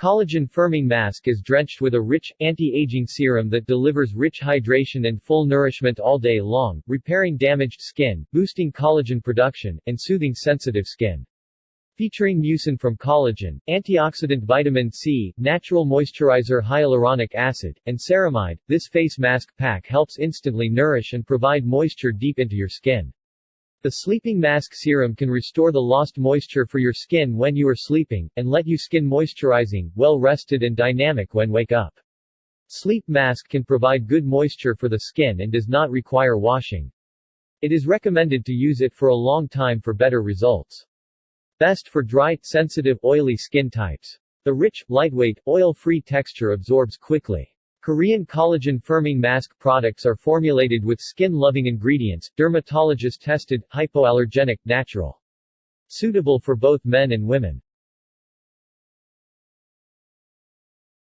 Collagen Firming Mask is drenched with a rich, anti-aging serum that delivers rich hydration and full nourishment all day long, repairing damaged skin, boosting collagen production, and soothing sensitive skin. Featuring mucin from collagen, antioxidant vitamin C, natural moisturizer hyaluronic acid, and ceramide, this face mask pack helps instantly nourish and provide moisture deep into your skin. The Sleeping Mask Serum can restore the lost moisture for your skin when you are sleeping, and let you skin moisturizing, well-rested and dynamic when wake up. Sleep Mask can provide good moisture for the skin and does not require washing. It is recommended to use it for a long time for better results. Best for dry, sensitive, oily skin types. The rich, lightweight, oil-free texture absorbs quickly. Korean collagen firming mask products are formulated with skin-loving ingredients, dermatologist-tested, hypoallergenic, natural. Suitable for both men and women.